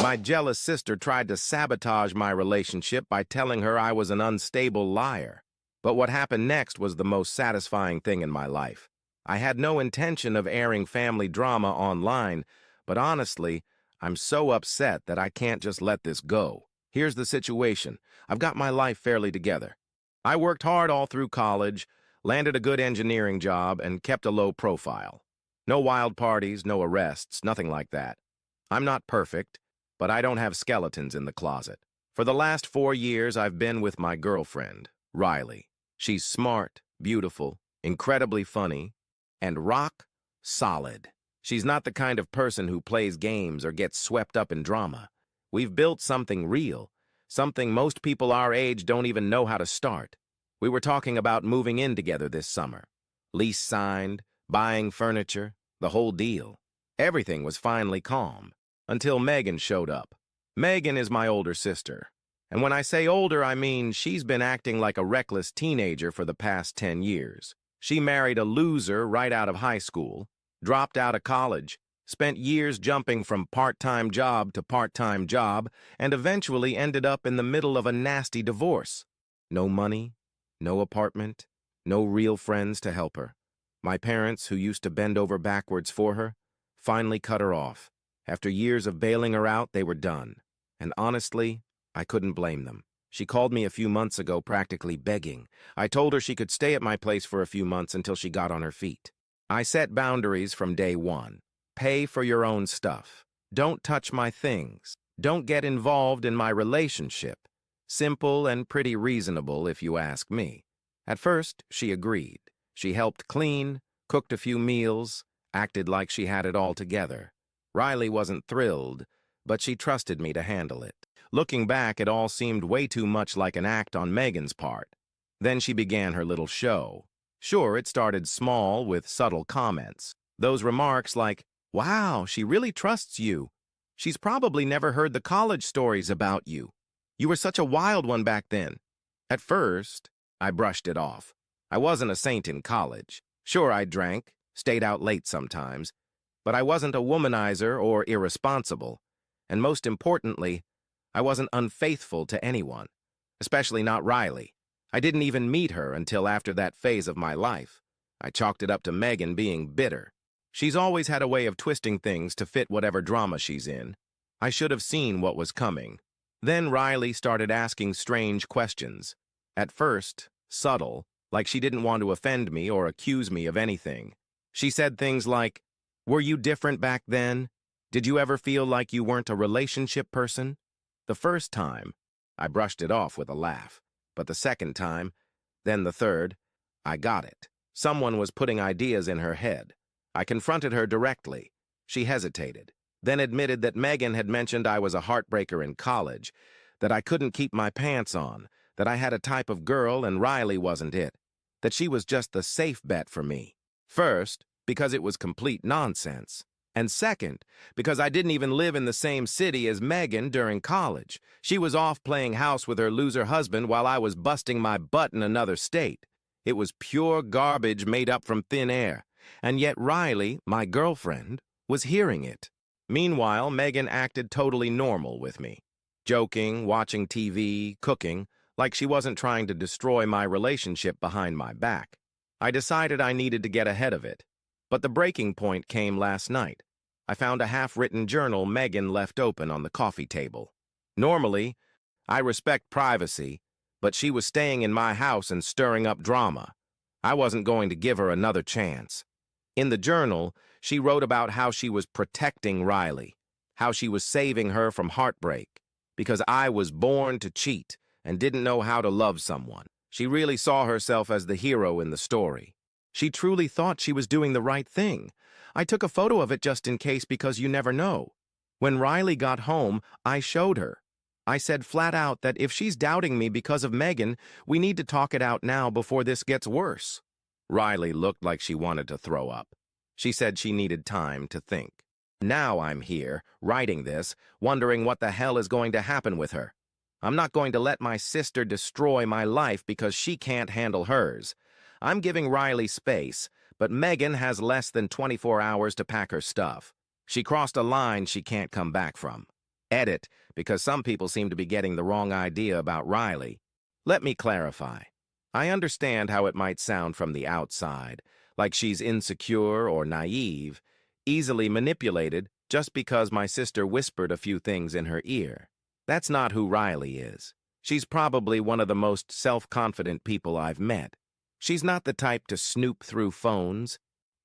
My jealous sister tried to sabotage my relationship by telling her I was an unstable liar. But what happened next was the most satisfying thing in my life. I had no intention of airing family drama online, but honestly, I'm so upset that I can't just let this go. Here's the situation. I've got my life fairly together. I worked hard all through college, landed a good engineering job, and kept a low profile. No wild parties, no arrests, nothing like that. I'm not perfect, but I don't have skeletons in the closet. For the last 4 years, I've been with my girlfriend, Riley. She's smart, beautiful, incredibly funny, and rock solid. She's not the kind of person who plays games or gets swept up in drama. We've built something real, something most people our age don't even know how to start. We were talking about moving in together this summer. Lease signed, buying furniture, the whole deal. Everything was finally calm, until Megan showed up. Megan is my older sister. And when I say older, I mean she's been acting like a reckless teenager for the past 10 years. She married a loser right out of high school, dropped out of college, spent years jumping from part-time job to part-time job, and eventually ended up in the middle of a nasty divorce. No money, no apartment, no real friends to help her. My parents, who used to bend over backwards for her, finally cut her off. After years of bailing her out, they were done. And honestly, I couldn't blame them. She called me a few months ago practically begging. I told her she could stay at my place for a few months until she got on her feet. I set boundaries from day one. Pay for your own stuff. Don't touch my things. Don't get involved in my relationship. Simple and pretty reasonable if you ask me. At first, she agreed. She helped clean, cooked a few meals, acted like she had it all together. Riley wasn't thrilled, but she trusted me to handle it. Looking back, it all seemed way too much like an act on Megan's part. Then she began her little show. Sure, it started small with subtle comments. Those remarks like, "Wow, she really trusts you. She's probably never heard the college stories about you. You were such a wild one back then." At first, I brushed it off. I wasn't a saint in college. Sure, I drank, stayed out late sometimes, but I wasn't a womanizer or irresponsible. And most importantly, I wasn't unfaithful to anyone, especially not Riley. I didn't even meet her until after that phase of my life. I chalked it up to Megan being bitter. She's always had a way of twisting things to fit whatever drama she's in. I should have seen what was coming. Then Riley started asking strange questions. At first, subtle, like she didn't want to offend me or accuse me of anything. She said things like, "Were you different back then? Did you ever feel like you weren't a relationship person?" The first time, I brushed it off with a laugh. But the second time, then the third, I got it. Someone was putting ideas in her head. I confronted her directly. She hesitated, then admitted that Megan had mentioned I was a heartbreaker in college, that I couldn't keep my pants on, that I had a type of girl and Riley wasn't it, that she was just the safe bet for me. First, because it was complete nonsense. And second, because I didn't even live in the same city as Megan during college. She was off playing house with her loser husband while I was busting my butt in another state. It was pure garbage made up from thin air. And yet Riley, my girlfriend, was hearing it. Meanwhile, Megan acted totally normal with me. Joking, watching TV, cooking, like she wasn't trying to destroy my relationship behind my back. I decided I needed to get ahead of it. But the breaking point came last night. I found a half-written journal Megan left open on the coffee table. Normally, I respect privacy, but she was staying in my house and stirring up drama. I wasn't going to give her another chance. In the journal, she wrote about how she was protecting Riley, how she was saving her from heartbreak, because I was born to cheat and didn't know how to love someone. She really saw herself as the hero in the story. She truly thought she was doing the right thing. I took a photo of it just in case because you never know. When Riley got home, I showed her. I said flat out that if she's doubting me because of Megan, we need to talk it out now before this gets worse. Riley looked like she wanted to throw up. She said she needed time to think. Now I'm here, writing this, wondering what the hell is going to happen with her. I'm not going to let my sister destroy my life because she can't handle hers. I'm giving Riley space, but Megan has less than 24 hours to pack her stuff. She crossed a line she can't come back from. Edit, because some people seem to be getting the wrong idea about Riley. Let me clarify. I understand how it might sound from the outside, like she's insecure or naive, easily manipulated just because my sister whispered a few things in her ear. That's not who Riley is. She's probably one of the most self-confident people I've met. She's not the type to snoop through phones,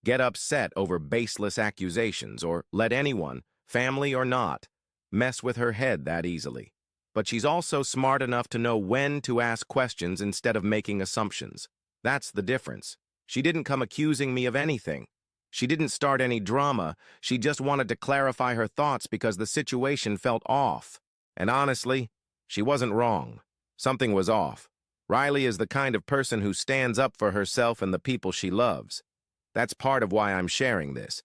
get upset over baseless accusations, or let anyone, family or not, mess with her head that easily. But she's also smart enough to know when to ask questions instead of making assumptions. That's the difference. She didn't come accusing me of anything. She didn't start any drama. She just wanted to clarify her thoughts because the situation felt off. And honestly, she wasn't wrong. Something was off. Riley is the kind of person who stands up for herself and the people she loves. That's part of why I'm sharing this.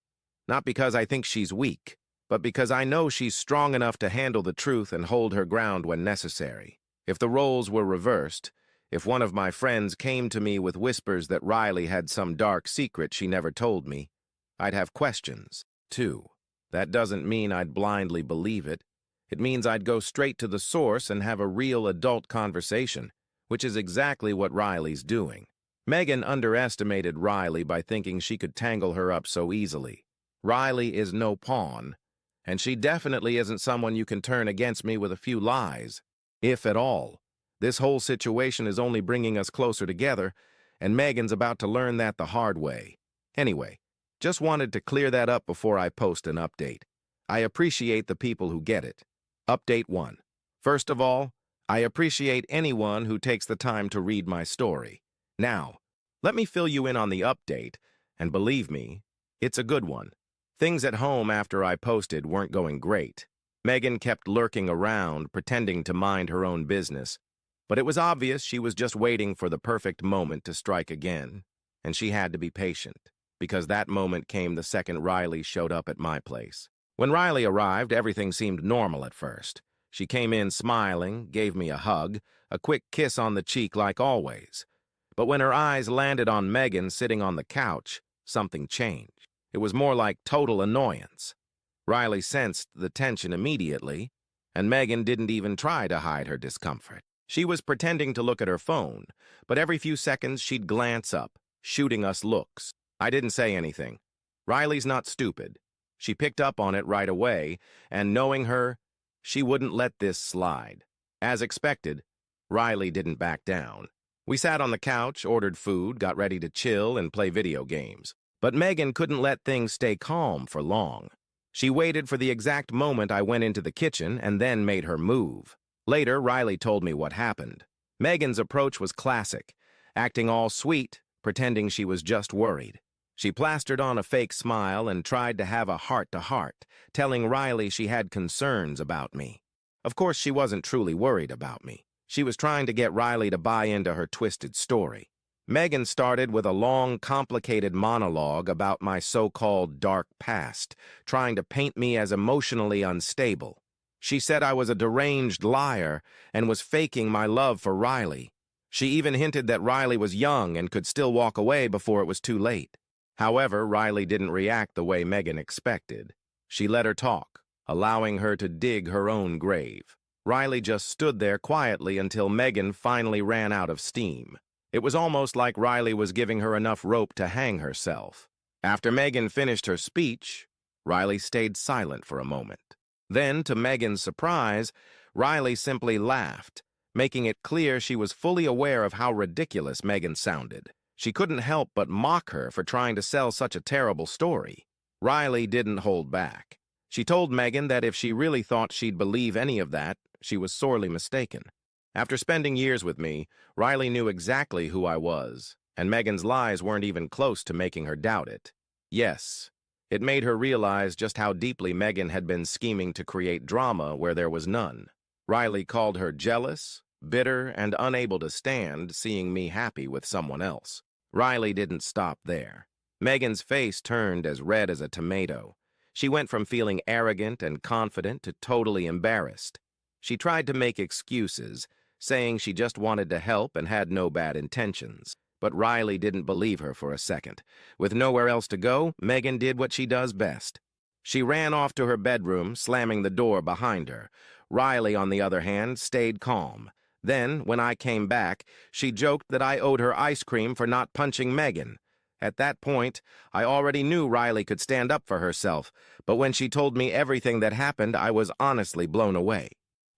Not because I think she's weak, but because I know she's strong enough to handle the truth and hold her ground when necessary. If the roles were reversed, if one of my friends came to me with whispers that Riley had some dark secret she never told me, I'd have questions, too. That doesn't mean I'd blindly believe it. It means I'd go straight to the source and have a real adult conversation, which is exactly what Riley's doing. Megan underestimated Riley by thinking she could tangle her up so easily. Riley is no pawn, and she definitely isn't someone you can turn against me with a few lies, if at all. This whole situation is only bringing us closer together, and Megan's about to learn that the hard way. Anyway, just wanted to clear that up before I post an update. I appreciate the people who get it. Update 1. First of all, I appreciate anyone who takes the time to read my story. Now, let me fill you in on the update, and believe me, it's a good one. Things at home after I posted weren't going great. Megan kept lurking around, pretending to mind her own business. But it was obvious she was just waiting for the perfect moment to strike again, and she had to be patient, because that moment came the second Riley showed up at my place. When Riley arrived, everything seemed normal at first. She came in smiling, gave me a hug, a quick kiss on the cheek like always. But when her eyes landed on Megan sitting on the couch, something changed. It was more like total annoyance. Riley sensed the tension immediately, and Megan didn't even try to hide her discomfort. She was pretending to look at her phone, but every few seconds she'd glance up, shooting us looks. I didn't say anything. Riley's not stupid. She picked up on it right away, and knowing her, she wouldn't let this slide. As expected, Riley didn't back down. We sat on the couch, ordered food, got ready to chill and play video games. But Megan couldn't let things stay calm for long. She waited for the exact moment I went into the kitchen and then made her move. Later, Riley told me what happened. Megan's approach was classic, acting all sweet, pretending she was just worried. She plastered on a fake smile and tried to have a heart-to-heart, telling Riley she had concerns about me. Of course, she wasn't truly worried about me. She was trying to get Riley to buy into her twisted story. Megan started with a long, complicated monologue about my so-called dark past, trying to paint me as emotionally unstable. She said I was a deranged liar and was faking my love for Riley. She even hinted that Riley was young and could still walk away before it was too late. However, Riley didn't react the way Megan expected. She let her talk, allowing her to dig her own grave. Riley just stood there quietly until Megan finally ran out of steam. It was almost like Riley was giving her enough rope to hang herself. After Megan finished her speech, Riley stayed silent for a moment. Then, to Megan's surprise, Riley simply laughed, making it clear she was fully aware of how ridiculous Megan sounded. She couldn't help but mock her for trying to sell such a terrible story. Riley didn't hold back. She told Megan that if she really thought she'd believe any of that, she was sorely mistaken. After spending years with me, Riley knew exactly who I was, and Megan's lies weren't even close to making her doubt it. Yes, it made her realize just how deeply Megan had been scheming to create drama where there was none. Riley called her jealous, bitter, and unable to stand seeing me happy with someone else. Riley didn't stop there. Megan's face turned as red as a tomato. She went from feeling arrogant and confident to totally embarrassed. She tried to make excuses, saying she just wanted to help and had no bad intentions. But Riley didn't believe her for a second. With nowhere else to go, Megan did what she does best. She ran off to her bedroom, slamming the door behind her. Riley, on the other hand, stayed calm. Then, when I came back, she joked that I owed her ice cream for not punching Megan. At that point, I already knew Riley could stand up for herself, but when she told me everything that happened, I was honestly blown away.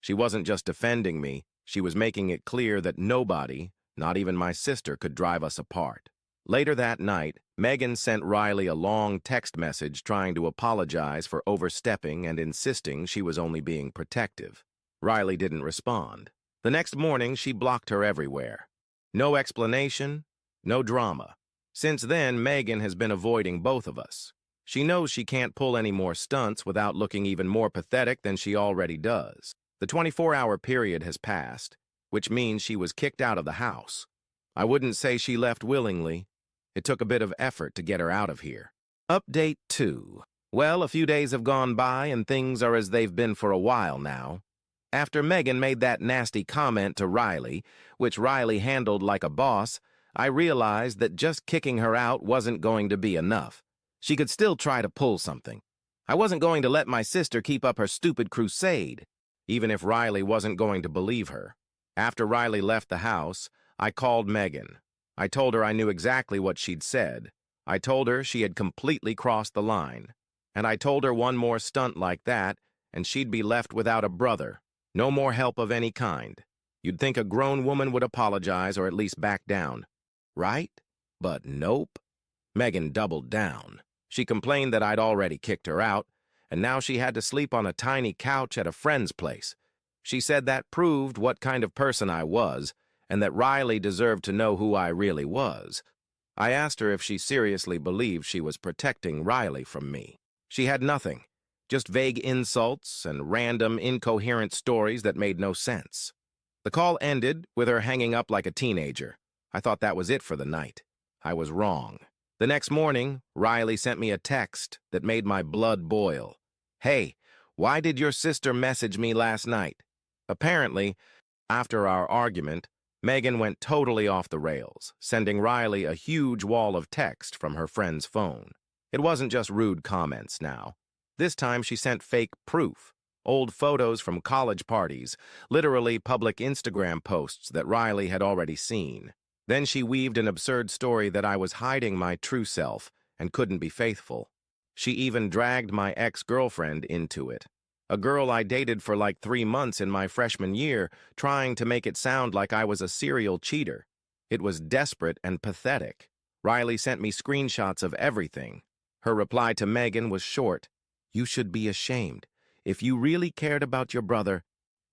She wasn't just defending me, she was making it clear that nobody, not even my sister, could drive us apart. Later that night, Megan sent Riley a long text message trying to apologize for overstepping and insisting she was only being protective. Riley didn't respond. The next morning, she blocked her everywhere. No explanation, no drama. Since then, Megan has been avoiding both of us. She knows she can't pull any more stunts without looking even more pathetic than she already does. The 24-hour period has passed, which means she was kicked out of the house. I wouldn't say she left willingly. It took a bit of effort to get her out of here. Update 2. Well, a few days have gone by and things are as they've been for a while now. After Megan made that nasty comment to Riley, which Riley handled like a boss, I realized that just kicking her out wasn't going to be enough. She could still try to pull something. I wasn't going to let my sister keep up her stupid crusade, even if Riley wasn't going to believe her. After Riley left the house, I called Megan. I told her I knew exactly what she'd said. I told her she had completely crossed the line. And I told her one more stunt like that, and she'd be left without a brother. No more help of any kind. You'd think a grown woman would apologize or at least back down. Right? But nope. Megan doubled down. She complained that I'd already kicked her out, and now she had to sleep on a tiny couch at a friend's place. She said that proved what kind of person I was, and that Riley deserved to know who I really was. I asked her if she seriously believed she was protecting Riley from me. She had nothing, just vague insults and random, incoherent stories that made no sense. The call ended with her hanging up like a teenager. I thought that was it for the night. I was wrong. The next morning, Riley sent me a text that made my blood boil. "Hey, why did your sister message me last night?" Apparently, after our argument, Megan went totally off the rails, sending Riley a huge wall of text from her friend's phone. It wasn't just rude comments now. This time she sent fake proof, old photos from college parties, literally public Instagram posts that Riley had already seen. Then she weaved an absurd story that I was hiding my true self and couldn't be faithful. She even dragged my ex-girlfriend into it. A girl I dated for like 3 months in my freshman year, trying to make it sound like I was a serial cheater. It was desperate and pathetic. Riley sent me screenshots of everything. Her reply to Megan was short. "You should be ashamed. If you really cared about your brother,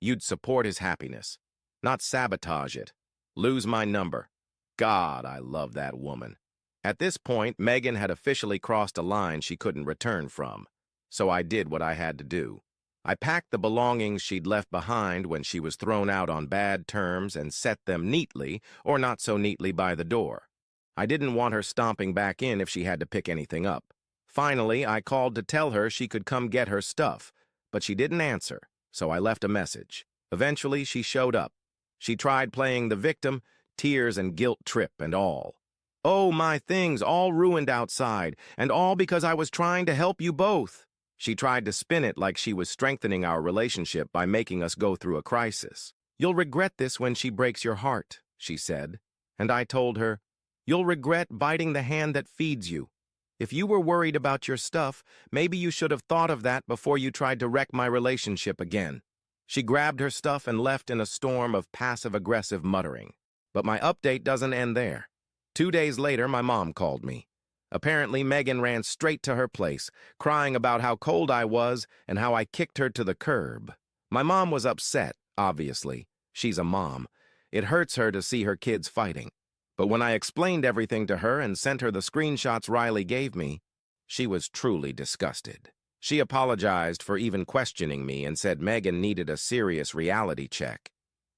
you'd support his happiness, not sabotage it. Lose my number." God, I love that woman. At this point, Megan had officially crossed a line she couldn't return from. So I did what I had to do. I packed the belongings she'd left behind when she was thrown out on bad terms and set them neatly, or not so neatly, by the door. I didn't want her stomping back in if she had to pick anything up. Finally, I called to tell her she could come get her stuff, but she didn't answer, so I left a message. Eventually, she showed up. She tried playing the victim, tears and guilt trip and all. "Oh, my things all ruined outside, and all because I was trying to help you both." She tried to spin it like she was strengthening our relationship by making us go through a crisis. "You'll regret this when she breaks your heart," she said. And I told her, "You'll regret biting the hand that feeds you. If you were worried about your stuff, maybe you should have thought of that before you tried to wreck my relationship again." She grabbed her stuff and left in a storm of passive-aggressive muttering. But my update doesn't end there. 2 days later, my mom called me. Apparently, Megan ran straight to her place, crying about how cold I was and how I kicked her to the curb. My mom was upset, obviously. She's a mom. It hurts her to see her kids fighting. But when I explained everything to her and sent her the screenshots Riley gave me, she was truly disgusted. She apologized for even questioning me and said Megan needed a serious reality check.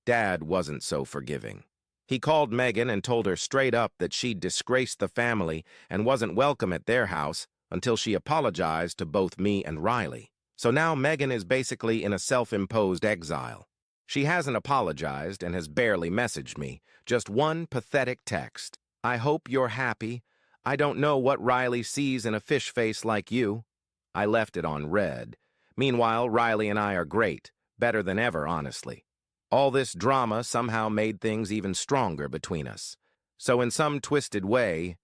Dad wasn't so forgiving. He called Megan and told her straight up that she'd disgraced the family and wasn't welcome at their house until she apologized to both me and Riley. So now Megan is basically in a self-imposed exile. She hasn't apologized and has barely messaged me, just one pathetic text. "I hope you're happy. I don't know what Riley sees in a fish face like you." I left it on red. Meanwhile, Riley and I are great, better than ever, honestly. All this drama somehow made things even stronger between us. So in some twisted way,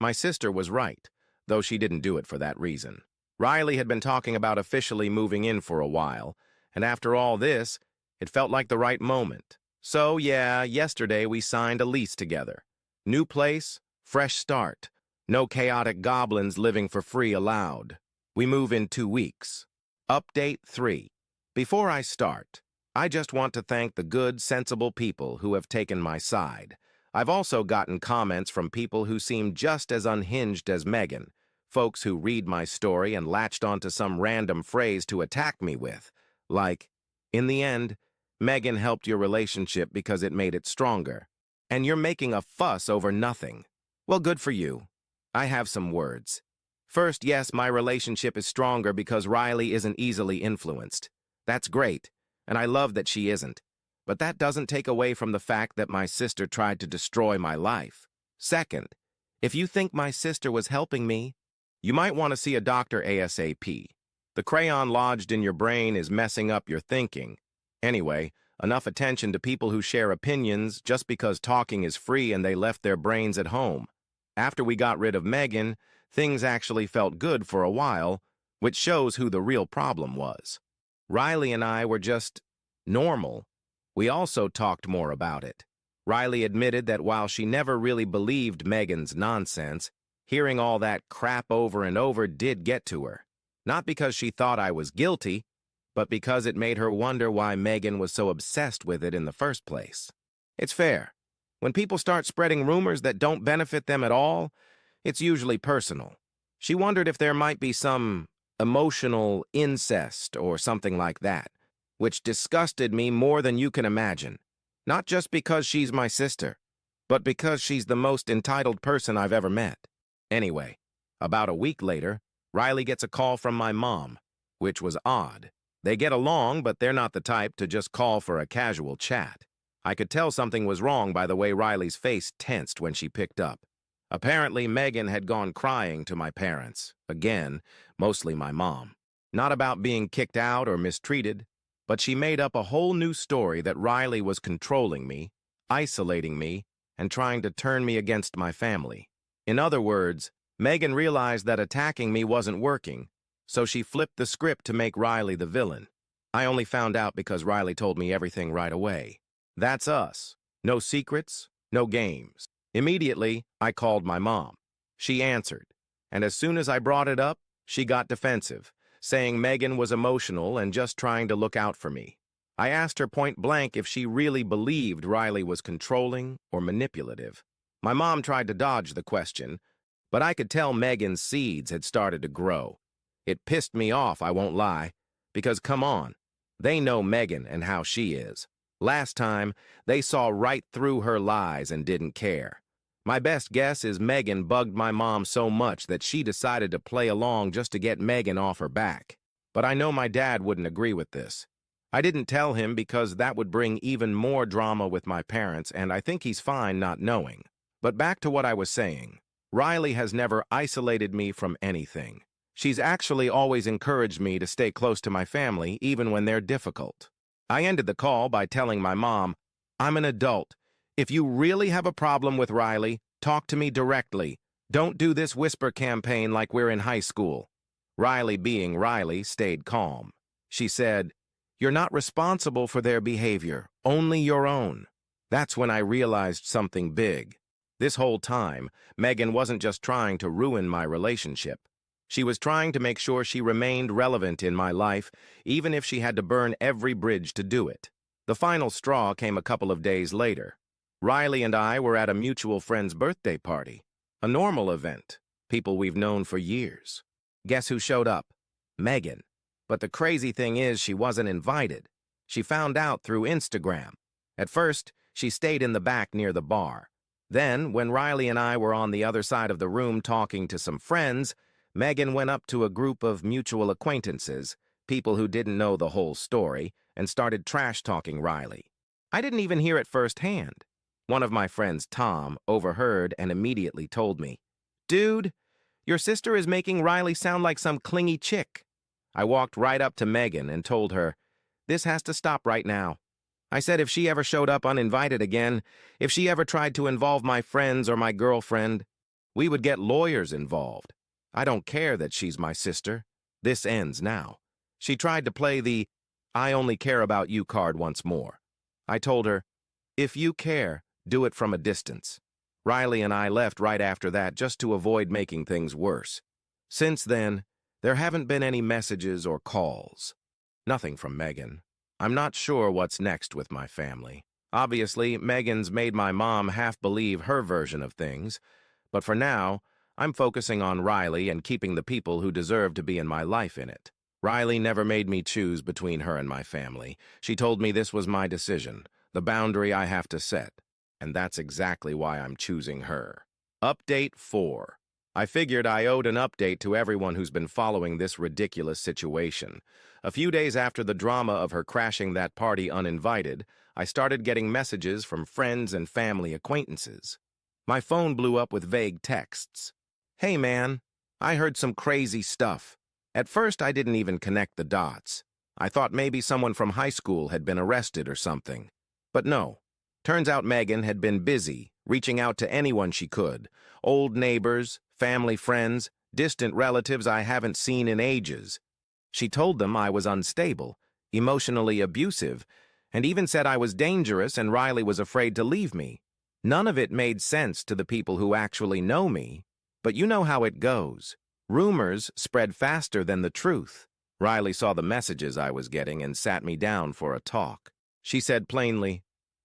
my sister was right, though she didn't do it for that reason. Riley had been talking about officially moving in for a while, and after all this, it felt like the right moment. So yeah, yesterday we signed a lease together. New place, fresh start. No chaotic goblins living for free allowed. We move in 2 weeks. Update 3. Before I start, I just want to thank the good, sensible people who have taken my side. I've also gotten comments from people who seem just as unhinged as Megan, folks who read my story and latched onto some random phrase to attack me with, like, in the end, Megan helped your relationship because it made it stronger, and you're making a fuss over nothing. Well, good for you. I have some words. First, yes, my relationship is stronger because Riley isn't easily influenced. That's great, and I love that she isn't. But that doesn't take away from the fact that my sister tried to destroy my life. Second, if you think my sister was helping me, you might want to see a doctor ASAP. The crayon lodged in your brain is messing up your thinking. Anyway, enough attention to people who share opinions just because talking is free and they left their brains at home. After we got rid of Megan, things actually felt good for a while, which shows who the real problem was. Riley and I were just normal. We also talked more about it. Riley admitted that while she never really believed Megan's nonsense, hearing all that crap over and over did get to her. Not because she thought I was guilty, but because it made her wonder why Megan was so obsessed with it in the first place. It's fair. When people start spreading rumors that don't benefit them at all, it's usually personal. She wondered if there might be some emotional incest or something like that, which disgusted me more than you can imagine. Not just because she's my sister, but because she's the most entitled person I've ever met. Anyway, about a week later, Riley gets a call from my mom, which was odd. They get along, but they're not the type to just call for a casual chat. I could tell something was wrong by the way Riley's face tensed when she picked up. Apparently, Megan had gone crying to my parents. Again, mostly my mom. Not about being kicked out or mistreated, but she made up a whole new story that Riley was controlling me, isolating me, and trying to turn me against my family. In other words, Megan realized that attacking me wasn't working, so she flipped the script to make Riley the villain. I only found out because Riley told me everything right away. That's us. No secrets, no games. Immediately, I called my mom. She answered, and as soon as I brought it up, she got defensive, saying Megan was emotional and just trying to look out for me. I asked her point blank if she really believed Riley was controlling or manipulative. My mom tried to dodge the question, but I could tell Megan's seeds had started to grow. It pissed me off, I won't lie, because come on, they know Megan and how she is. Last time, they saw right through her lies and didn't care. My best guess is Megan bugged my mom so much that she decided to play along just to get Megan off her back. But I know my dad wouldn't agree with this. I didn't tell him because that would bring even more drama with my parents, and I think he's fine not knowing. But back to what I was saying. Riley has never isolated me from anything. She's actually always encouraged me to stay close to my family, even when they're difficult. I ended the call by telling my mom, I'm an adult. If you really have a problem with Riley, talk to me directly. Don't do this whisper campaign like we're in high school. Riley, being Riley, stayed calm. She said, You're not responsible for their behavior, only your own. That's when I realized something big. This whole time, Megan wasn't just trying to ruin my relationship. She was trying to make sure she remained relevant in my life, even if she had to burn every bridge to do it. The final straw came a couple of days later. Riley and I were at a mutual friend's birthday party. A normal event, people we've known for years. Guess who showed up? Megan. But the crazy thing is she wasn't invited. She found out through Instagram. At first, she stayed in the back near the bar. Then, when Riley and I were on the other side of the room talking to some friends, Megan went up to a group of mutual acquaintances, people who didn't know the whole story, and started trash-talking Riley. I didn't even hear it firsthand. One of my friends, Tom, overheard and immediately told me, Dude, Your sister is making Riley sound like some clingy chick. I walked right up to Megan and told her, this has to stop right now. I said if she ever showed up uninvited again, if she ever tried to involve my friends or my girlfriend, we would get lawyers involved. I don't care that she's my sister. This ends now. She tried to play the I only care about you card once more. I told her, if you care, do it from a distance. Riley and I left right after that just to avoid making things worse. Since then, there haven't been any messages or calls. Nothing from Megan. I'm not sure what's next with my family. Obviously, Megan's made my mom half believe her version of things, but for now, I'm focusing on Riley and keeping the people who deserve to be in my life in it. Riley never made me choose between her and my family. She told me this was my decision, the boundary I have to set, and that's exactly why I'm choosing her. Update 4. I figured I owed an update to everyone who's been following this ridiculous situation. A few days after the drama of her crashing that party uninvited, I started getting messages from friends and family acquaintances. My phone blew up with vague texts. Hey man, I heard some crazy stuff. At first I didn't even connect the dots. I thought maybe someone from high school had been arrested or something. But no. Turns out Megan had been busy, reaching out to anyone she could. Old neighbors, family friends, distant relatives I haven't seen in ages. She told them I was unstable, emotionally abusive, and even said I was dangerous and Riley was afraid to leave me. None of it made sense to the people who actually know me, but you know how it goes. Rumors spread faster than the truth. Riley saw the messages I was getting and sat me down for a talk. She said plainly,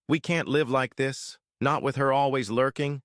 we can't live like this, not with her always lurking.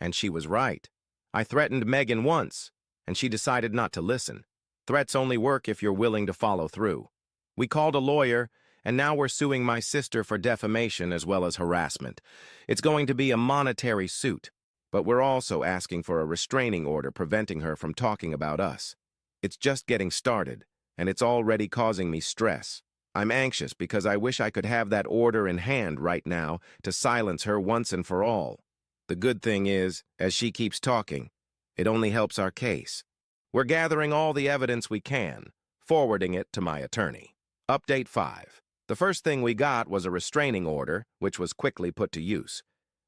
And she was right. I threatened Megan once, and she decided not to listen. Threats only work if you're willing to follow through. We called a lawyer, and now we're suing my sister for defamation as well as harassment. It's going to be a monetary suit, but we're also asking for a restraining order preventing her from talking about us. It's just getting started, and it's already causing me stress. I'm anxious because I wish I could have that order in hand right now to silence her once and for all. The good thing is, as she keeps talking, it only helps our case. We're gathering all the evidence we can, forwarding it to my attorney. Update 5. The first thing we got was a restraining order, which was quickly put to use.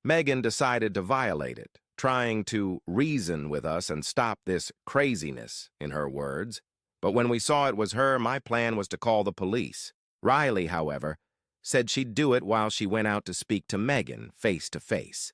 Megan decided to violate it, trying to reason with us and stop this craziness, in her words. But when we saw it was her, my plan was to call the police. Riley, however, said she'd do it while she went out to speak to Megan face to face.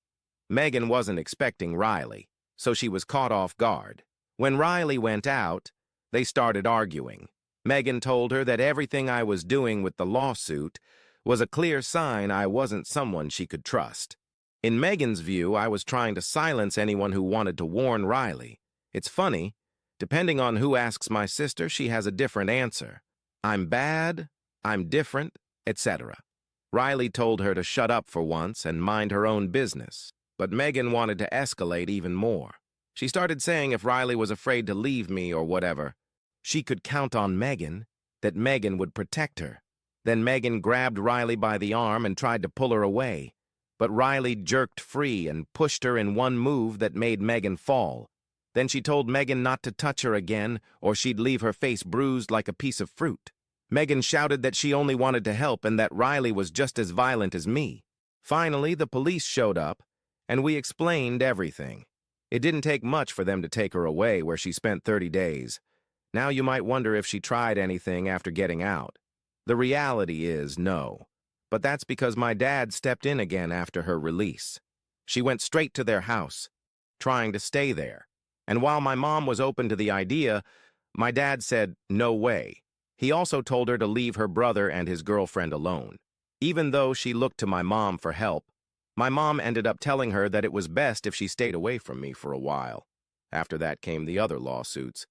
Megan wasn't expecting Riley, so she was caught off guard. When Riley went out, they started arguing. Megan told her that everything I was doing with the lawsuit was a clear sign I wasn't someone she could trust. In Megan's view, I was trying to silence anyone who wanted to warn Riley. It's funny, depending on who asks my sister, she has a different answer. I'm bad, I'm different, etc. Riley told her to shut up for once and mind her own business, but Megan wanted to escalate even more. She started saying if Riley was afraid to leave me or whatever, she could count on Megan, that Megan would protect her. Then Megan grabbed Riley by the arm and tried to pull her away, but Riley jerked free and pushed her in one move that made Megan fall. Then she told Megan not to touch her again or she'd leave her face bruised like a piece of fruit. Megan shouted that she only wanted to help and that Riley was just as violent as me. Finally, the police showed up, and we explained everything. It didn't take much for them to take her away, where she spent 30 days. Now you might wonder if she tried anything after getting out. The reality is no. But that's because my dad stepped in again after her release. She went straight to their house, trying to stay there. And while my mom was open to the idea, my dad said, no way. He also told her to leave her brother and his girlfriend alone. Even though she looked to my mom for help, my mom ended up telling her that it was best if she stayed away from me for a while. After that came the other lawsuits,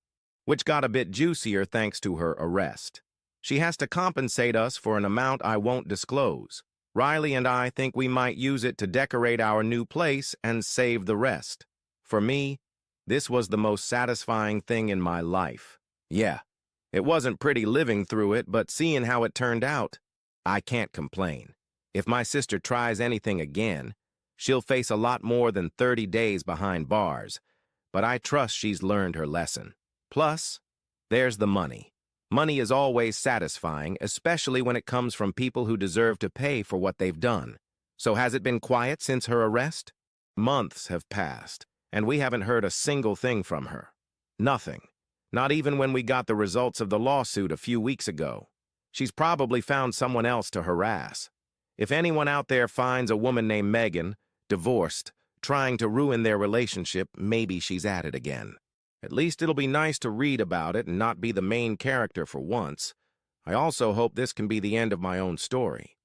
which got a bit juicier thanks to her arrest. She has to compensate us for an amount I won't disclose. Riley and I think we might use it to decorate our new place and save the rest. For me, this was the most satisfying thing in my life. Yeah, it wasn't pretty living through it, but seeing how it turned out, I can't complain. If my sister tries anything again, she'll face a lot more than 30 days behind bars. but I trust she's learned her lesson. Plus, there's the money. Money is always satisfying, especially when it comes from people who deserve to pay for what they've done. So has it been quiet since her arrest? Months have passed, and we haven't heard a single thing from her. Nothing. Not even when we got the results of the lawsuit a few weeks ago. She's probably found someone else to harass. If anyone out there finds a woman named Megan, divorced, trying to ruin their relationship, maybe she's at it again. At least it'll be nice to read about it and not be the main character for once. I also hope this can be the end of my own story.